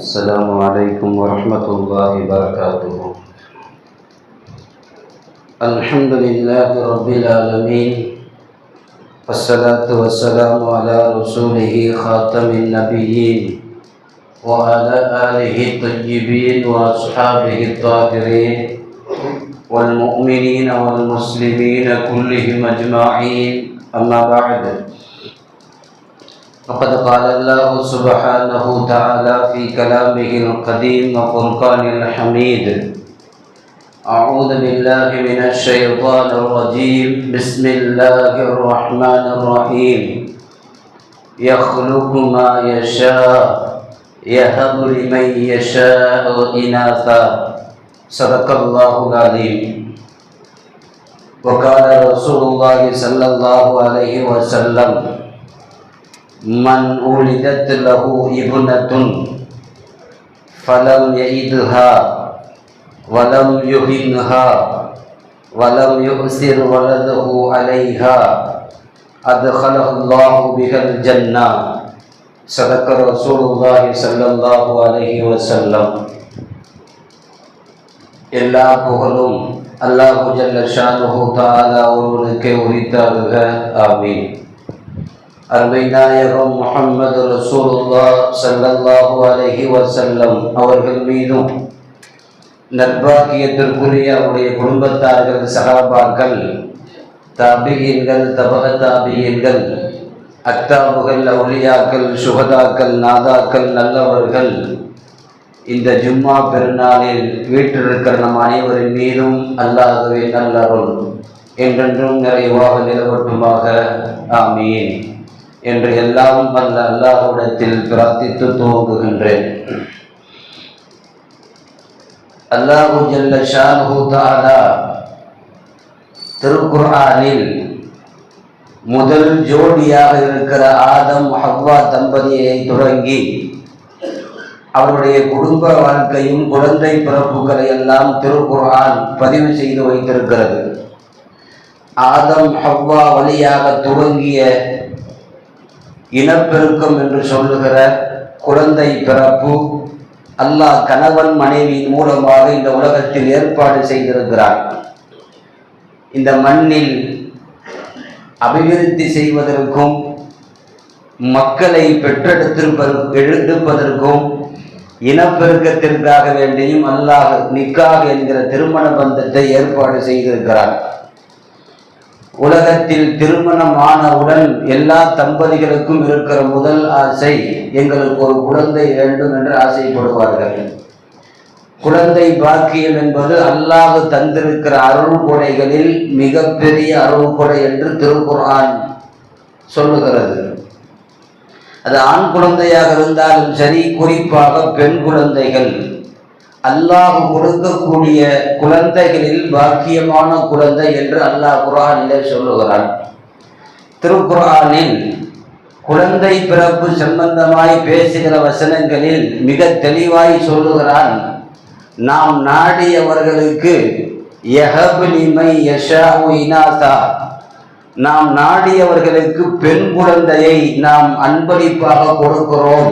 السلام عليكم ورحمة الله وبركاته. الحمد لله رب العالمين، والصلاة والسلام على رسوله خاتم النبيين وعلى آله الطيبين وأصحابه الطاهرين والمؤمنين والمسلمين كلهم أجمعين. أما بعد، فقد قال الله سبحانه وتعالى في كلامه القديم وفرقان الحميد: أعوذ بالله من الشيطان الرجيم. بسم الله الرحمن الرحيم. يخلق ما يشاء يهب لمن يشاء إناثا. صدق الله العظيم. وقال رسول الله صلى الله عليه وسلم: من ولدت له ابنة فلم يئدها ولم يهنها ولم يؤثر ولده عليها أدخله الله بها الجنة. صدق رسول الله صلى الله عليه وسلم. எல்லா புகழும் அல்லாஹ் ஜல்ல ஷானுஹு தஆலா ஒருவனுக்கே உரித்தாகுக. ஆமீன். அருமை நாயகம் முஹம்மது ரசூலுல்லாஹ் ஸல்லல்லாஹு அலைஹி வஸல்லம் அவர்கள் மீதும் நற்பாக்கியத்திற்குரிய அவருடைய குடும்பத்தார்கள், சஹாபாக்கள், தாபியீன்கள், தபஅ தாபியீன்கள், அக்தாபுகள், அவுலியாக்கள், சுஹதாக்கள், நாதாக்கள், நல்லவர்கள் இந்த ஜும்மா பெருநாளில் வீற்றிருக்கிற நம் அனைவரின் மீதும் அல்லாஹ்வின் நல்லருள் என்றென்றும் நிறைவாக நிலவட்டுமாக. ஆமீன் என்று எல்லாம் வல்ல அல்லாஹ்விடத்தில் பிரார்த்தித்து துவங்குகின்றேன். அல்லாஹ் ஜல்ல ஷானுஹு தஆலா திருக்குர்ஆனில் முதல் ஜோடியாக இருக்கிற ஆதம் ஹவ்வா தம்பதியை தொடங்கி அவருடைய குடும்ப வாழ்க்கையும் குழந்தை பிறப்புகளை எல்லாம் திருக்குர்ஆன் பதிவு செய்து வைத்திருக்கிறது. ஆதம் ஹவ்வா வழியாக துவங்கிய இனப்பெருக்கம் என்று சொல்லுகிற குழந்தை பிறப்பு அல்லாஹ் கணவன் மனைவியின் மூலமாக இந்த உலகத்தில் ஏற்பாடு செய்திருக்கிறார். இந்த மண்ணில் அபிவிருத்தி செய்வதற்கும் மக்களை பெற்றெடுப்பதற்கும் இனப்பெருக்கத்திற்காக வேண்டியும் அல்லாஹ் நிக்காஹ் என்கிற திருமண பந்தத்தை ஏற்பாடு செய்திருக்கிறார். உலகத்தில் திருமணமானவுடன் எல்லா தம்பதிகளுக்கும் இருக்கிற முதல் ஆசை, எங்களுக்கு ஒரு குழந்தை வேண்டும் என்று ஆசைப்படுவார்கள். குழந்தை பாக்கியம் என்பது அல்லாஹ் தந்திருக்கிற அருள் கொடைகளில் மிகப்பெரிய அருள் கொடை என்று திருக்குர்ஆன் சொல்லுகிறது. அது ஆண் குழந்தையாக இருந்தாலும் சரி, குறிப்பாக பெண் குழந்தைகள், அல்லாஹ் கொடுக்கக்கூடிய குழந்தைகளில் பாக்கியமான குழந்தை என்று அல்லாஹ் குர்ஆனிலே சொல்லுகிறான். திருக்குர்ஆனில் குழந்தை பிறப்பு சம்பந்தமாய் பேசுகிற வசனங்களில் மிக தெளிவாய் சொல்லுகிறான்: நாம் நாடியவர்களுக்கு யஹபு லிமன் யஷாஉ இனாஸா, நாம் நாடியவர்களுக்கு பெண் குழந்தையை நாம் அன்பளிப்பாக கொடுக்கிறோம்.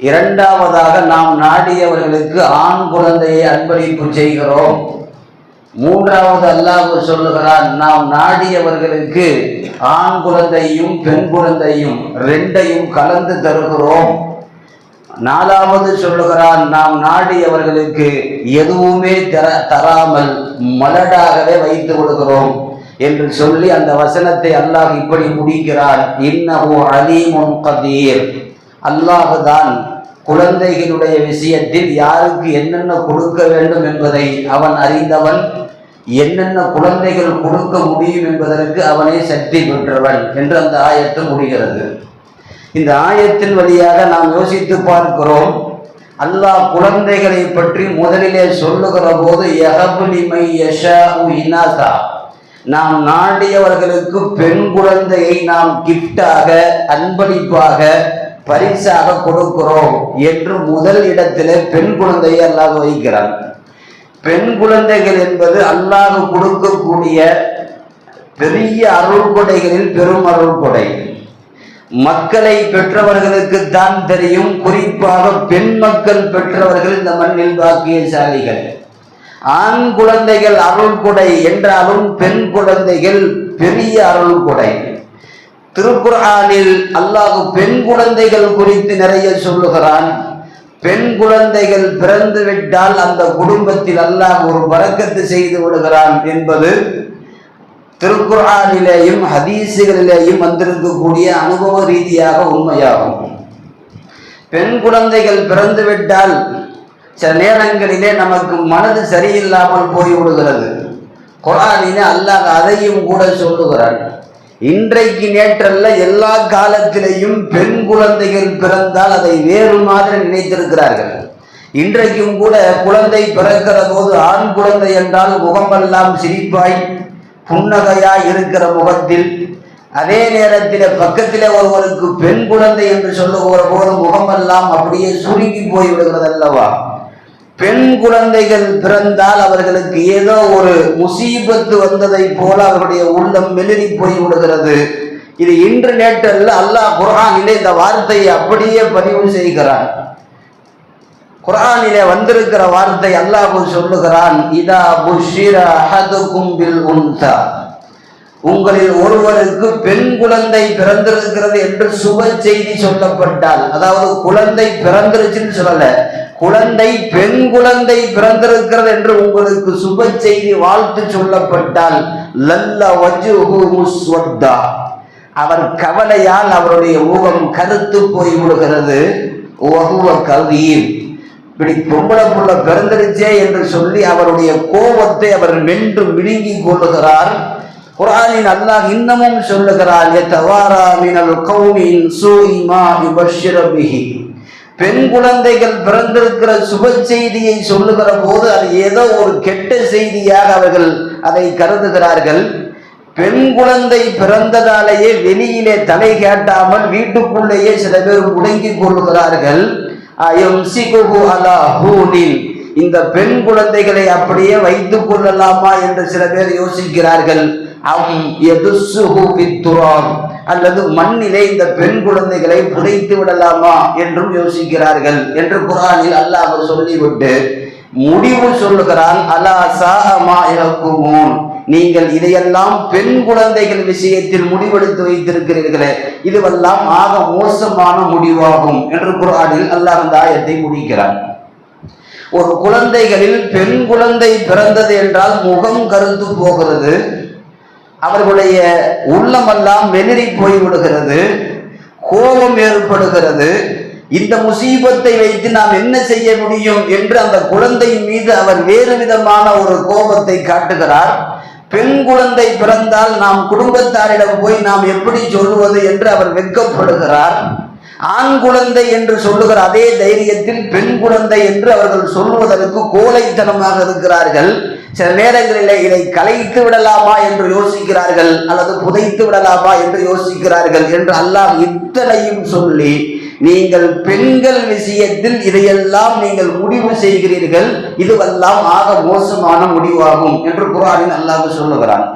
இரண்டாவதாக நாம் நாடியவர்களுக்கு ஆண் குழந்தையை அன்பளிப்பு செய்கிறோம். மூன்றாவது அல்லாஹ் சொல்லுகிறான், நாம் நாடியவர்களுக்கு ஆண் குழந்தையும் பெண் குழந்தையும் ரெண்டையும் கலந்து தருகிறோம். நாலாவது சொல்லுகிறான், நாம் நாடியவர்களுக்கு எதுவுமே தராமல் மலடாகவே வைத்து விடுகிறோம் என்று சொல்லி அந்த வசனத்தை அல்லாஹ் இப்படி முடிக்கிறான்: இன்னஹு அலீமுன் கதீர். அல்லாஹ் தான் குழந்தைகளுடைய விஷயத்தில் யாருக்கு என்னென்ன கொடுக்க வேண்டும் என்பதை அவன் அறிந்தவன், என்னென்ன குழந்தைகள் கொடுக்க முடியும் என்பதற்கு அவனே சக்தி பெற்றவன் என்று அந்த ஆயத்து முடிகிறது. இந்த ஆயத்தின் வழியாக நாம் யோசித்து பார்க்கிறோம். அல்லாஹ் குழந்தைகளை பற்றி முதலிலே சொல்லுகிற போது யஹபு லிமன் யஷாஉ இனாஸா, நாம் நாடியவர்களுக்கு பெண் குழந்தையை நாம் கிஃப்டாக, அன்பளிப்பாக, பரிசாக கொடுக்கிறோம் என்று முதல் இடத்திலே பெண் குழந்தையை அல்லாஹ் வைக்கிறான். பெண் குழந்தைகள் என்பது அல்லாஹ் கொடுக்கக்கூடிய பெரிய அருள் கொடைகளில் பெரும் அருள் கொடை. மக்களை பெற்றவர்களுக்கு தான் தெரியும், குறிப்பாக பெண் மக்கள் பெற்றவர்கள் இந்த மண்ணில் பாக்கியசாலிகள். ஆண் குழந்தைகள் அருள் கொடை என்றாலும் பெண் குழந்தைகள் பெரிய அருள் கொடை. திருக்குர்ஆனில் அல்லாஹ் பெண் குழந்தைகள் குறித்து நிறைய சொல்லுகிறான். பெண் குழந்தைகள் பிறந்து விட்டால் அந்த குடும்பத்தில் அல்லாஹ் ஒரு பரக்கத்து செய்து விடுகிறான் என்பது திருக்குர்ஆனிலேயும் ஹதீஸுகளிலேயும் வந்திருக்கக்கூடிய அனுபவ ரீதியாக உண்மையாகும். பெண் குழந்தைகள் பிறந்து விட்டால் சில நேரங்களிலே நமக்கு மனது சரியில்லாமல் போய்விடுகிறது. குர்ஆனிலே அல்லாஹ் அதையும் கூட சொல்லுகிறான். இன்றைக்கு நேற்றல்ல, எல்லா காலத்திலேயும் பெண் குழந்தைகள் பிறந்தால் அதை வேறு மாதிரி நினைத்திருக்கிறார்கள். இன்றைக்கும் கூட குழந்தை பிறக்கிற போது ஆண் குழந்தை என்றால் முகமெல்லாம் சிரிப்பாய் புன்னகையாய் இருக்கிற முகத்தில், அதே நேரத்தில் பக்கத்தில் ஒருவருக்கு பெண் குழந்தை என்று சொல்லுகிற போது முகமெல்லாம் அப்படியே சுருங்கி போய்விடுகிறது அல்லவா? பெண் குழந்தைகள் பிறந்தால் அவர்களுக்கு ஏதோ ஒரு முசீபத்து வந்ததை போல அவர்களுடைய உள்ளம் மெலிறி போய்விடுகிறது. இது இன்று நேற்றல்ல, அல்லாஹ் குர்ஆனிலே இந்த வார்த்தையை அப்படியே பதிவு செய்கிறான். குர்ஆனிலே வந்திருக்கிற வார்த்தை அல்லாஹ் சொல்லுகிறான், இதா புஷ்ஷிர அஹதுக்கும் பில் உன்ஸா, உங்களில் ஒருவருக்கு பெண் குழந்தை பிறந்திருக்கிறது என்று சுப செய்தி சொல்லப்பட்டால், அதாவது குழந்தை பிறந்திருச்சுன்னு சொல்லல, குழந்தை பெண் குழந்தை பிறந்திருக்கிறது என்று உங்களுக்கு சுப செய்தி வாழ்த்து சொல்லப்பட்டால், லல்ல வஜ்ஹு முஸ்வத்தா, அவர் கவலையால் அவருடைய முகம் கருத்து போய் விடுகிறது. வஹுவ கதீம், இப்படி பொம்பளை புள்ள பிறந்திருச்சே என்று சொல்லி அவருடைய கோபத்தை அவர் மென்று விழுங்கி கொள்ளுகிறார். குர்ஆனில் அல்லாஹ் இன்னமும் சொல்லுகிறான், யதவாரா மினல் கௌமின் சூஇ மா யுபஷ்ஷிரு பிஹி, பெண் குழந்தைகள் பிறந்திருக்கிற சுப செய்தியை சொல்லுகிற போது அது ஏதோ ஒரு கெட்ட செய்தியாக அவர்கள் அதை கருதுகிறார்கள். பெண் குழந்தை பிறந்ததாலேயே வெளியிலே தலை காட்டாமல் வீட்டுக்குள்ளேயே சில பேர் முடங்கிக் கொள்ளுகிறார்கள். இந்த பெண் குழந்தைகளை அப்படியே வைத்துக் கொள்ளலாமா என்று சில பேர் யோசிக்கிறார்கள். அல்லது மண்ணிலே இந்த பெண் குழந்தைகளை புதைத்து விடலாமா என்றும் யோசிக்கிறார்கள் என்று குர்ஆனில் அல்லாஹ் சொல்லிவிட்டு முடிவு சொல்லுகிறான், அலா சாஅமா யஹ்குமூன், நீங்கள் இதையெல்லாம் பெண் குழந்தைகள் விஷயத்தில் முடிவெடுத்து வைத்திருக்கிறீர்களே, இதுவெல்லாம் ஆக மோசமான முடிவாகும் என்று குர்ஆனில் அல்லாஹ் அந்த ஆயத்தை முடிக்கிறான். ஒரு குழந்தைகளில் பெண் குழந்தை பிறந்தது என்றால் முகம் கருத்து போகிறது, அவர்களுடைய உள்ளமெல்லாம் மெலிறி போய்விடுகிறது, கோபம் ஏற்படுகிறது. இந்த முசீபத்தை வைத்து நாம் என்ன செய்ய முடியும் என்று அந்த குழந்தையின் மீது அவர் வேறு விதமான ஒரு கோபத்தை காட்டுகிறார். பெண் குழந்தை பிறந்தால் நாம் குடும்பத்தாரிடம் போய் நாம் எப்படி சொல்லுவது என்று அவர் வெட்கப்படுகிறார். ஆண் குழந்தை என்று சொல்லுகிற அதே தைரியத்தில் பெண் குழந்தை என்று அவர்கள் சொல்லுவதற்கு கோழைத்தனமாக இருக்கிறார்கள். சில நேரங்களில் இதை கலைத்து விடலாமா என்று யோசிக்கிறார்கள், அல்லது புதைத்து விடலாமா என்று யோசிக்கிறார்கள் என்று அல்லாஹ் இத்தனையும் சொல்லி, நீங்கள் பெண்கள் விஷயத்தில் இதையெல்லாம் நீங்கள் முடிவு செய்கிறீர்கள், இதுவெல்லாம் ஆக மோசமான முடிவாகும் என்று குர்ஆனில் அல்லாஹ் சொல்லுகிறான்.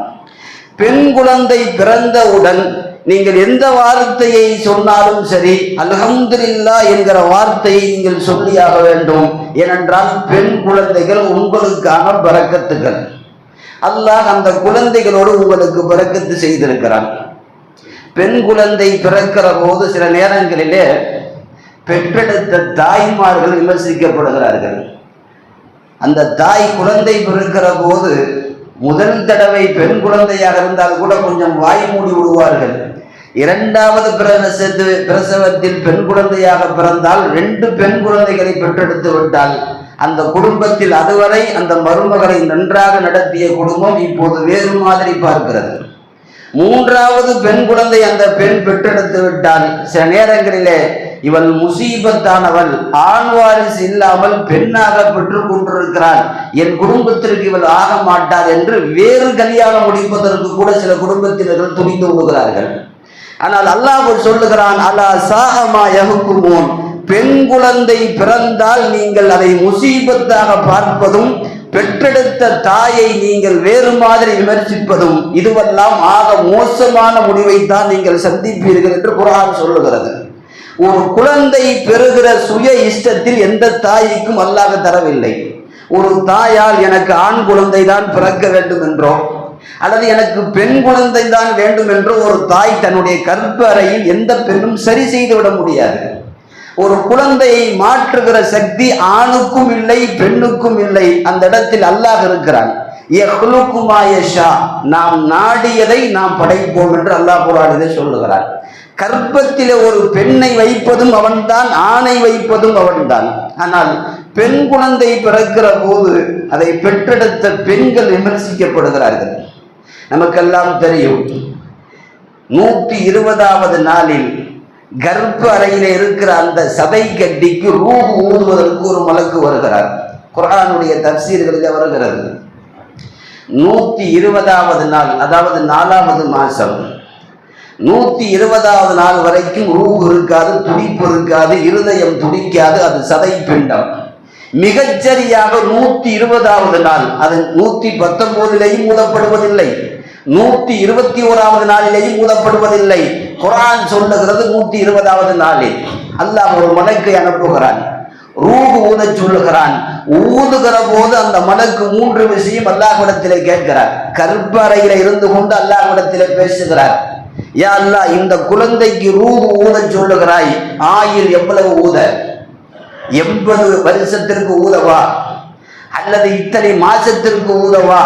பெண் குழந்தை பிறந்தவுடன் நீங்கள் எந்த வார்த்தையை சொன்னாலும் சரி, அல்ஹம்துலில்லாஹ் என்கிற வார்த்தையை நீங்கள் சொல்லியாக வேண்டும். ஏனென்றால் பெண் குழந்தைகள் உங்களுக்கான பரக்கத்துகள். அல்லாஹ் அந்த குழந்தைகளோடு உங்களுக்கு பரக்கத்து செய்திருக்கிறான். பெண் குழந்தை பிறக்கிற போது சில நேரங்களிலே பெற்றெடுத்த தாய்மார்கள் விமர்சிக்கப்படுகிறார்கள். அந்த தாய் குழந்தை பிறக்கிற போது முதல் தடவை பெண் குழந்தையாக இருந்தால் கூட கொஞ்சம் வாய் மூடி விடுவார்கள். இரண்டாவது பிரசவத்தில் பெண் குழந்தையாக பிறந்தால் 2 பெண் குழந்தைகளை பெற்றெடுத்து விட்டால் அந்த குடும்பத்தில் அதுவரை அந்த மருமகளை நன்றாக நடத்திய குடும்பம் இப்போது வேறு மாதிரி பார்க்கிறது. 3வது பெண் குழந்தை அந்த பெண் பெற்றெடுத்து விட்டால் சில நேரங்களிலே இவள் முசீபத்தானவள், ஆண் வாரிசு இல்லாமல் பெண்ணாக பெற்றுக் கொண்டிருக்கிறாள், என் குடும்பத்திற்கு இவள் ஆக மாட்டார் என்று வேறு கல்யாணம் முடிப்பதற்கு கூட சில குடும்பத்தினர்கள் துணிந்து விடுகிறார்கள். ஆனால் அல்லாஹ் சொல்லுகிறான், அலா சாஅமா யஹ்குமூன், பெண் குழந்தை பிறந்தால் நீங்கள் அதை முசீபத்தாக பார்ப்பதும் பெற்றெடுத்த தாயை நீங்கள் வேறு மாதிரி விமர்சிப்பதும் இதுவெல்லாம் ஆக மோசமான முடிவைத்தான் நீங்கள் சந்திப்பீர்கள் என்று குர்ஆன் சொல்லுகிறது. ஒரு குழந்தை பெறுகிற சுய இஷ்டத்தில் எந்த தாய்க்கும் அல்லாஹ் தரவில்லை. ஒரு தாயால் எனக்கு ஆண் குழந்தை தான் பிறக்க வேண்டும் என்றோ அல்லது எனக்கு பெண் குழந்தை தான் வேண்டும் என்றோ ஒரு தாய் தன்னுடைய கற்பு அறையில் எந்த பெண்ணும் சரி செய்து விட முடியாது. ஒரு குழந்தையை மாற்றுகிற சக்தி ஆணுக்கும் இல்லை பெண்ணுக்கும் இல்லை. அந்த இடத்தில் அல்லாஹ் இருக்கிறான். நாம் நாடியதை நாம் படைப்போம் என்று அல்லாஹ் குர்ஆனிலே சொல்லுகிறார். கர்ப்பத்திலே ஒரு பெண்ணை வைப்பதும் அவன்தான், ஆணை வைப்பதும் அவன்தான். ஆனால் பெண் குழந்தை பிறக்கிற போது அதை பெற்றெடுத்த பெண்கள் விமர்சிக்கப்படுகிறார்கள். நமக்கெல்லாம் தெரியும், 120வது நாளில் கர்ப்ப அறையில இருக்கிற அந்த சதை கட்டிக்கு ரூஹ் ஊதுவதற்கு ஒரு மலக்கு வருகிறார். குர்ஆனுடைய தஃசீர்களில் வருகிறது. 120வது நாள், அதாவது 4வது மாசம், 120வது நாள் வரைக்கும் ரூஹ் இருக்காது, துடிப்பு இருக்காது, இருதயம் துடிக்காது. அது சதை பிண்டம். மிகச்சரியாக 120வது நாள், அது 119லேயும் ஊதப்படுவதில்லை, 121வது நாளிலேயும் ஊதப்படுவதில்லை. குர்ஆன் சொல்லுகிறது 120வது நாளில் அல்லாஹ் ஒரு மலக்கை அனுப்புகிறான், ரூஹ் ஊத சொல்லுகிறான். ஊதுகிற போது அந்த மலக்கு 3 விஷயம் அல்லாஹ்விடத்திலே கேட்கிறார். கற்பறையில இருந்து கொண்டு அல்லாஹ்விடத்திலே பேசுகிறார். யா அல்லாஹ், இந்த குழந்தைக்கு ரூஹ் ஊத சொல்லுகிறாய், ஆயில் எவ்வளவு ஊத? 80 வருஷத்திற்கு ஊதவா அல்லது இத்தனை மாசத்திற்கு ஊதவா?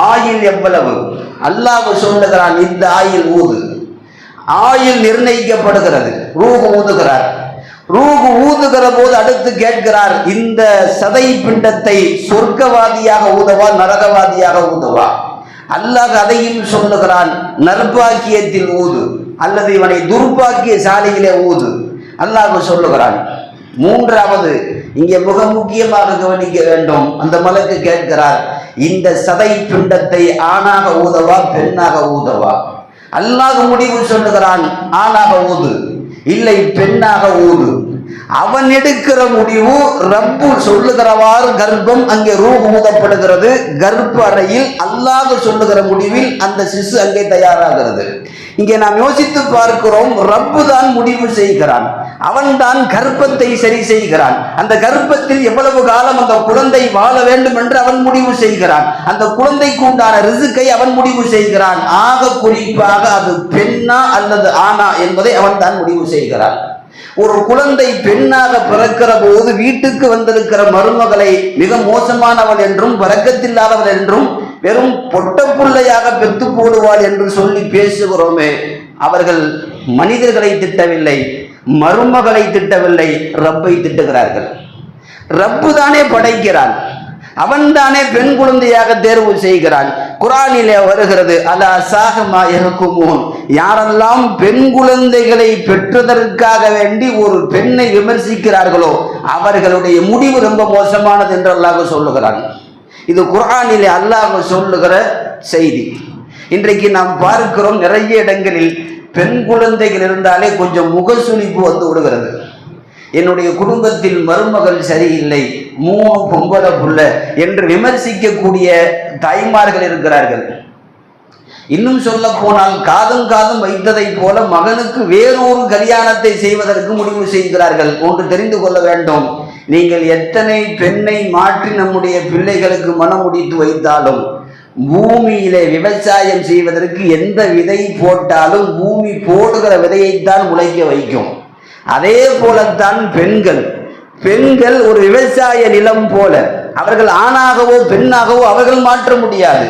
ஆயில் எவ்வளவு? அல்லாஹ் சொல்லுகிறான், இந்த ஆயில் ஊது. ஆயில் நிர்ணயிக்கப்படுகிறது. ரூஹ் ஊதுகிறார். ரூஹ் ஊதுகிற போது அடுத்து கேட்கிறார், இந்த சதை பிண்டத்தை சொர்க்கவாதியாக ஊதவா நரகவாதியாக ஊதவா? அல்லாஹ் அதையும் சொல்லுகிறான், நற்பாக்கியத்தில் ஊது அல்லது இவனை துர்பாக்கிய சாலையிலே ஊது. அல்லாஹ் சொல்லுகிறான். 3வது, இங்கே மிக முக்கியமாக கவனிக்க வேண்டும். அந்த மலக்கு கேட்கிறார், இந்த சதை பிண்டத்தை ஆணாக ஊதவா பெண்ணாக ஊதவா? அல்லாஹ் முடிவு சொல்லுகிறான், ஆணாக ஊது, இல்லை பெண்ணாக ஊது. அவன் எடுக்கிற முடிவு, ரப்பு சொல்லுகிறவாறு கர்ப்பம் அங்கே ரூஹ் ஊதப்படுகிறது. கர்ப்ப அறையில் அல்லாஹ் சொல்லுகிற முடிவில் அந்த சிசு அங்கே தயாராகிறது. இங்கே நாம் யோசித்து பார்க்கிறோம், ரப்பு தான் முடிவு செய்கிறான். அவன் தான் கர்ப்பத்தை சரி செய்கிறான். அந்த கர்ப்பத்தில் எவ்வளவு காலம் அந்த குழந்தை வாழ வேண்டும் என்று அவன் முடிவு செய்கிறான். அந்த குழந்தைக்கு உண்டான ரிசுக்கை அவன் முடிவு செய்கிறான். ஆக குறிப்பாக அது பெண்ணா அல்லது ஆணா என்பதை அவன் தான் முடிவு செய்கிறான். ஒரு குழந்தை பெண்ணாக பிறக்கிற போது வீட்டுக்கு வந்திருக்கிற மருமகளை மிக மோசமானவள் என்றும் பரக்கத்தில்லாதவள் என்றும் வெறும் பொட்டப்புள்ளையாக பெத்து போடுவாள் என்று சொல்லி பேசுகிறோமே, அவர்கள் மனிதர்களை திட்டவில்லை, மருமகளை திட்டவில்லை, ரப்பை திட்டுகிறார்கள். ரப்பு தானே படைக்கிறான், அவன் தானே பெண் குழந்தையாக தேர்வு செய்கிறான். குர்ஆனிலே வருகிறது, அலா சாஹமா யஹ்குமூன், யாரெல்லாம் பெண் குழந்தைகளை பெற்றதற்காக வேண்டி ஒரு பெண்ணை விமர்சிக்கிறார்களோ அவர்களுடைய முடிவு ரொம்ப மோசமானது என்று அல்லாஹ் சொல்லுகிறான். இது குர்ஆனிலே அல்லாஹ் சொல்லுகிற செய்தி. இன்றைக்கு நாம் பார்க்கிறோம், நிறைய இடங்களில் பெண் குழந்தைகள் இருந்தாலே கொஞ்சம் முகசுளிப்பு வந்து விடுகிறது. என்னுடைய குடும்பத்தில் மருமகள் சரியில்லை, 3 பொம்பளை புள்ள என்று விமர்சிக்கக்கூடிய தாய்மார்கள் இருக்கிறார்கள். இன்னும் சொல்ல போனால் காதும் காதும் வைத்ததை போல மகனுக்கு வேறொரு கல்யாணத்தை செய்வதற்கு முடிவு செய்கிறார்கள். ஒன்று தெரிந்து கொள்ள வேண்டும், நீங்கள் எத்தனை பெண்ணை மாற்றி நம்முடைய பிள்ளைகளுக்கு மனம் முடித்து வைத்தாலும் பூமியிலே விவசாயம் செய்வதற்கு எந்த விதை போட்டாலும் பூமி போடுகிற விதையைத்தான் முளைக்க வைக்கும். அதே போலத்தான் பெண்கள் ஒரு விவசாய நிலம் போல, அவர்கள் ஆணாகவோ பெண்ணாகவோ அவர்கள் மாற்ற முடியாது.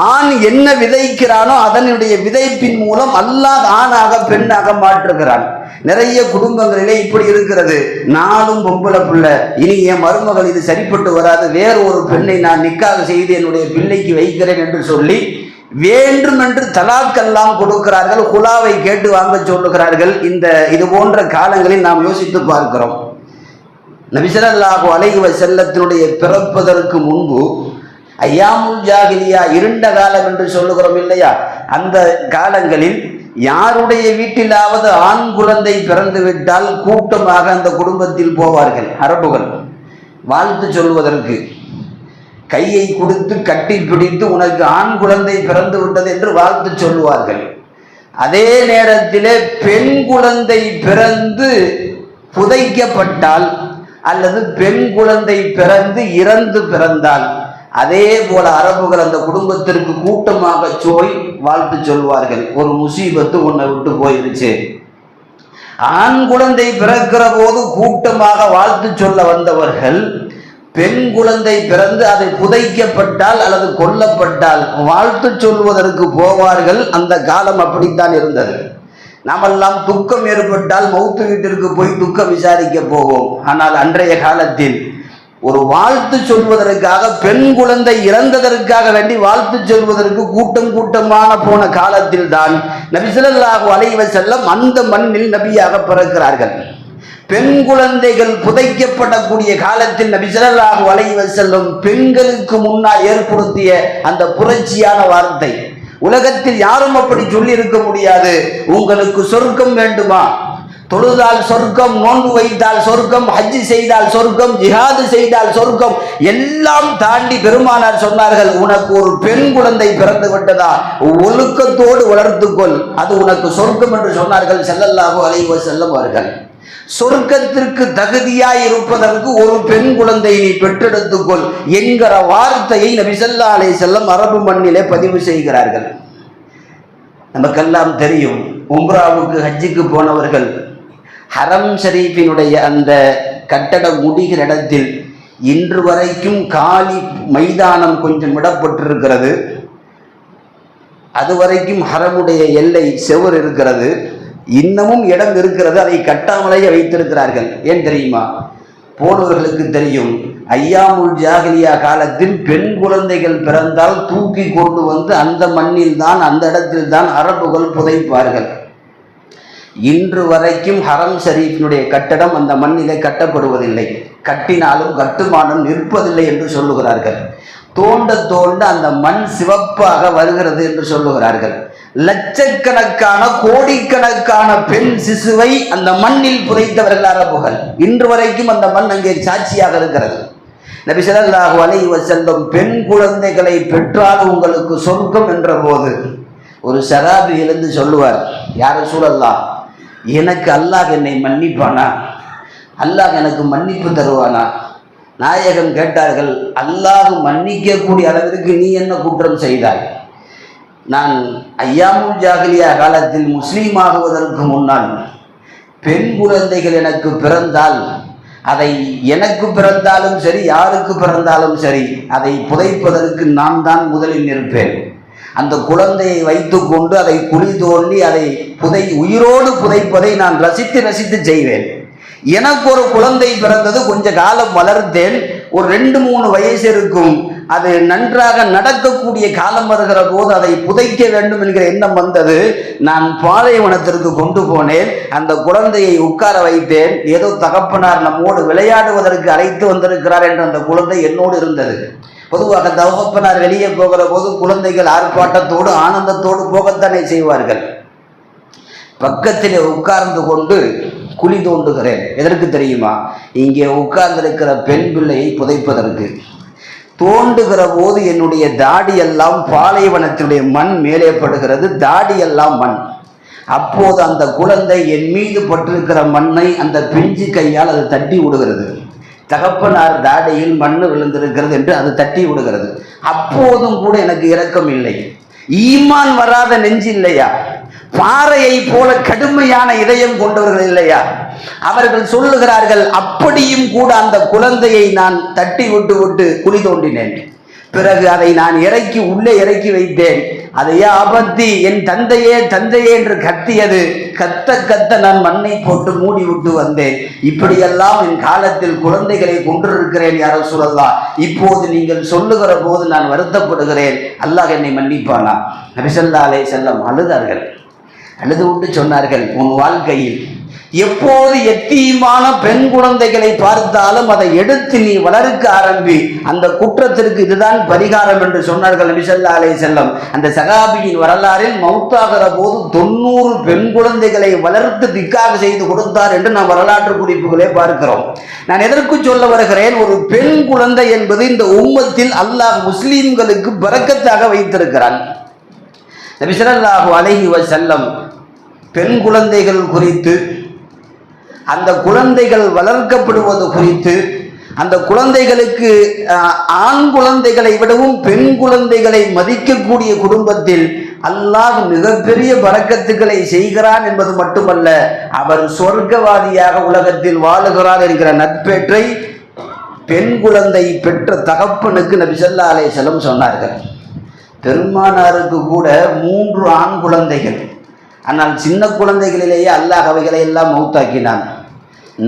ஆண் என்ன விதைக்கிறானோ அதனுடைய விதைப்பின் மூலம் அல்லாஹ் ஆணாக பெண்ணாக மாற்றுகிறான். நிறைய குடும்பங்களிலே இப்படி இருக்கிறது. நானும் பொம்பளை பிள்ளை, இனி என் மருமகள் இது சரிப்பட்டு வராது, வேறு ஒரு பெண்ணை நான் நிக்காக செய்து என்னுடைய பிள்ளைக்கு வைக்கிறேன் என்று சொல்லி வேண்டும் என்று தலாக்கெல்லாம் கொடுக்கிறார்கள். குலாவை கேட்டு வாங்க சொல்லுகிறார்கள். இது போன்ற காலங்களில் நாம் யோசித்து பார்க்கிறோம். நபி ஸல்லல்லாஹு அலைஹி வஸல்லத்தினுடைய பிறப்பதற்கு முன்பு ஐயாமுல் ஜாஹிலியா, இருண்ட காலம் என்று சொல்லுகிறோம் இல்லையா, அந்த காலங்களில் யாருடைய வீட்டிலாவது ஆண் குழந்தை பிறந்து விட்டால் கூட்டமாக அந்த குடும்பத்தில் போவார்கள் அரபுகள் வாழ்த்து சொல்வதற்கு. கையை கொடுத்து கட்டி பிடித்து உனக்கு ஆண் குழந்தை பிறந்து விட்டது என்று வாழ்த்து சொல்லுவார்கள். அதே நேரத்திலே பெண் குழந்தை பிறந்து புதைக்கப்பட்டால் அல்லது பெண் குழந்தை பிறந்து இறந்து பிறந்தால் அதே போல அரபுகள் அந்த குடும்பத்திற்கு கூட்டமாக போய் வாழ்த்து சொல்வார்கள். ஒரு முசீபத்து உன்னை விட்டு போயிருச்சு. ஆண் குழந்தை பிறக்கிற போது கூட்டமாக வாழ்த்து சொல்ல வந்தவர்கள் பெண் குழந்தை பிறந்து அதை புதைக்கப்பட்டால் அல்லது கொல்லப்பட்டால் வாழ்த்து சொல்வதற்கு போவார்கள். அந்த காலம் அப்படித்தான் இருந்தது. நாமெல்லாம் துக்கம் ஏற்பட்டால் மௌத்து வீட்டிற்கு போய் துக்கம் விசாரிக்க போவோம். ஆனால் அன்றைய காலத்தில் ஒரு வாழ்த்து சொல்வதற்காக பெண் குழந்தை இறந்ததற்காக வேண்டி வாழ்த்து சொல்வதற்கு கூட்டம் கூட்டமான போன காலத்தில் தான் நபி ஸல்லல்லாஹு அலைஹி வஸல்லம் அந்த மண்ணில் நபியாக பிறக்கிறார்கள். பெண் குழந்தைகள் புதைக்கப்படக்கூடிய காலத்தில் நபி ஸல்லல்லாஹு அலைஹி வஸல்லம் பெண்களுக்கு முன்னால் ஏற்படுத்திய அந்த புரட்சியான வார்த்தை உலகத்தில் யாரும் அப்படி சொல்லி இருக்க முடியாது. உங்களுக்கு சொர்க்கம் வேண்டுமா? தொழுதால் சொர்க்கம், நோன்பு வைத்தால் சொர்க்கம், ஹஜ்ஜி செய்தால் சொர்க்கம், ஜிஹாது செய்தால் சொர்க்கம், எல்லாம் தாண்டி பெருமானார் சொன்னார்கள், உனக்கு ஒரு பெண் குழந்தை பிறந்து விட்டதா, ஒழுக்கத்தோடு வளர்த்துக்கொள், அது உனக்கு சொர்க்கம் என்று சொன்னார்கள் ஸல்லல்லாஹு அலைஹி வஸல்லம் அவர்கள். சொர்க்கத்திற்கு தகுதியாய் இருப்பதற்கு ஒரு பெண் குழந்தை நீ பெற்றெடுத்துக்கொள் என்கிற வார்த்தையை நபி ஸல்லல்லாஹு அலைஹி வஸல்லம் அரபு மண்ணிலே பதிவு செய்கிறார்கள். நமக்கெல்லாம் தெரியும், உம்ராவுக்கு ஹஜ்ஜுக்கு போனவர்கள் ஹரம் ஷரீஃபினுடைய அந்த கட்டடம் முடிகிற இடத்தில் இன்று வரைக்கும் காலி மைதானம் கொஞ்சம் விடப்பட்டிருக்கிறது. அது வரைக்கும் ஹரமுடைய எல்லை செவர் இருக்கிறது. இன்னமும் இடம் இருக்கிறது, அதை கட்டாமலேயே வைத்திருக்கிறார்கள். ஏன் தெரியுமா? போனவர்களுக்கு தெரியும், ஐயாமுல் ஜாஹிலியா காலத்தில் பெண் குழந்தைகள் பிறந்தால் தூக்கி கொண்டு வந்து அந்த மண்ணில் தான் அந்த இடத்தில் தான் அரபுகள் புதைப்பார்கள். இன்று வரைக்கும் ஹரம் ஷரீஃபினுடைய கட்டடம் அந்த மண்ணிலே கட்டப்படுவதில்லை. கட்டினாலும் கட்டுமானம் நிற்பதில்லை என்று சொல்லுகிறார்கள். தோண்ட தோண்ட அந்த மண் சிவப்பாக வருகிறது என்று சொல்லுகிறார்கள். லட்சக்கணக்கான கோடிக்கணக்கான பெண் சிசுவை அந்த மண்ணில் புதைத்தவர்கள் அரபுகள். இன்று வரைக்கும் அந்த மண் அங்கே சாட்சியாக இருக்கிறது. நபி ஸல்லல்லாஹு அலைஹி வஸல்லம் பெண் குழந்தைகளை பெற்றால் உங்களுக்கு சொர்க்கம் என்ற போது ஒரு சராபி எழுந்து சொல்லுவார், யா ரசூலல்லாஹ், எனக்கு அல்லாஹ் என்னை மன்னிப்பானா? அல்லாஹ் எனக்கு மன்னிப்பு தருவானா? நாயகம் கேட்டார்கள், அல்லாஹ் மன்னிக்கக்கூடிய அளவிற்கு நீ என்ன குற்றம் செய்தாய்? நான் ஐயாமுல் ஜாஹிலியா காலத்தில் முஸ்லீம் ஆகுவதற்கு முன்னால் பெண் குழந்தைகள் எனக்கு பிறந்தால் அதை எனக்கு பிறந்தாலும் சரி, யாருக்கு பிறந்தாலும் சரி, அதை புதைப்பதற்கு நான் தான் முதலில் நிற்பேன். அந்த குழந்தையை வைத்து கொண்டு அதை குழி தோண்டி அதை உயிரோடு புதைப்பதை நான் ரசித்து ரசித்து செய்வேன். எனக்கு ஒரு குழந்தை பிறந்தது, கொஞ்ச காலம் வளர்த்தேன், ஒரு 2-3 வயசு இருக்கும். அது நன்றாக நடக்கக்கூடிய காலம் வருகிற போது அதை புதைக்க வேண்டும் என்கிற எண்ணம் வந்தது. நான் பாலைவனத்திற்கு கொண்டு போனேன். அந்த குழந்தையை உட்கார வைத்தேன். ஏதோ தகப்பனார் நம்மோடு விளையாடுவதற்கு அழைத்து வந்திருக்கிறார் என்று அந்த குழந்தை என்னோடு இருந்தது. பொதுவாக தகப்பனார் வெளியே போகிற போது குழந்தைகள் ஆர்ப்பாட்டத்தோடு ஆனந்தத்தோடு போகத்தானே செய்வார்கள். பக்கத்தில் உட்கார்ந்து கொண்டு குழி தோண்டுகிறேன். எதற்கு தெரியுமா? இங்கே உட்கார்ந்திருக்கிற பெண் பிள்ளையை புதைப்பதற்கு. தோண்டுகிற போது என்னுடைய தாடியெல்லாம் பாலைவனத்தினுடைய மண் மேலே படுகிறது, தாடியெல்லாம் மண். அப்போது அந்த குழந்தை என் மீது பட்டிருக்கிற மண்ணை அந்த பிஞ்சு கையால் அது தட்டி விடுகிறது. தகப்பனார் தாடியில் மண் விழுந்திருக்கிறது என்று அது தட்டி விடுகிறது. அப்போதும் கூட எனக்கு இரக்கம் இல்லை. ஈமான் வராத நெஞ்சு இல்லையா? பாறையை போல கடுமையான இதயம் கொண்டவர்கள் இல்லையா? அவர்கள் சொல்லுகிறார்கள், அப்படியும் கூட அந்த குழந்தையை நான் தட்டி விட்டு விட்டு குழி தோண்டினேன். பிறகு அதை நான் உள்ளே இறக்கி வைத்தேன். அதையே ஆபத்தி என் தந்தையே தந்தையே என்று கத்தியது. கத்த கத்த நான் மண்ணை போட்டு மூடி விட்டு வந்தேன். இப்படியெல்லாம் என் காலத்தில் குழந்தைகளை கொண்டிருக்கிறேன் யா ரசூலல்லாஹ். இப்போது நீங்கள் சொல்லுகிற போது நான் வருத்தப்படுகிறேன். அல்லாஹ் என்னை மன்னிப்பானா? நபி ஸல்லல்லாஹு அலைஹி வஸல்லம் அழுதார்கள். அழுது விட்டு சொன்னார்கள், உன் வாழ்க்கையில் எப்போது எத்தீமான பெண் குழந்தைகளை பார்த்தாலும் அதை எடுத்து நீ வளர்க்க ஆரம்பி, அந்த குற்றத்திற்கு இதுதான் பரிகாரம் என்று சொன்னார்கள் நபி ஸல்லல்லாஹு அலைஹி வஸல்லம். அந்த சகாபியின் வரலாறில் மௌத்தாகிற போது 90 பெண் குழந்தைகளை வளர்த்து திக்காக செய்து கொடுத்தார் என்று நாம் வரலாற்று குறிப்புகளே பார்க்கிறோம். நான் எதற்கு சொல்ல வருகிறேன், ஒரு பெண் குழந்தை என்பது இந்த உம்மத்தில் அல்லாஹ் முஸ்லிம்களுக்கு பரக்கத்தாக வைத்திருக்கிறான். நபி ஸல்லல்லாஹு அலைஹி வஸல்லம் பெண் குழந்தைகள் குறித்து, அந்த குழந்தைகள் வளர்க்கப்படுவது குறித்து, அந்த குழந்தைகளுக்கு ஆண் குழந்தைகளை விடவும் பெண் குழந்தைகளை மதிக்கக்கூடிய குடும்பத்தில் அல்லாஹ் மிகப்பெரிய பரக்கத்துக்களை செய்கிறான் என்பது மட்டுமல்ல, அவர் சொர்க்கவாதியாக உலகத்தில் வாழுகிறார் என்கிற நட்பேற்றை பெண் குழந்தை பெற்ற தகப்பனுக்கு நபி ஸல்லல்லாஹு அலைஹி வஸல்லம் சொன்னார்கள். பெருமானாருக்கு கூட 3 ஆண் குழந்தைகள், ஆனால் சின்ன குழந்தைகளிலேயே அல்லாஹ் அவைகளை எல்லாம் மௌத்தாக்கினான்.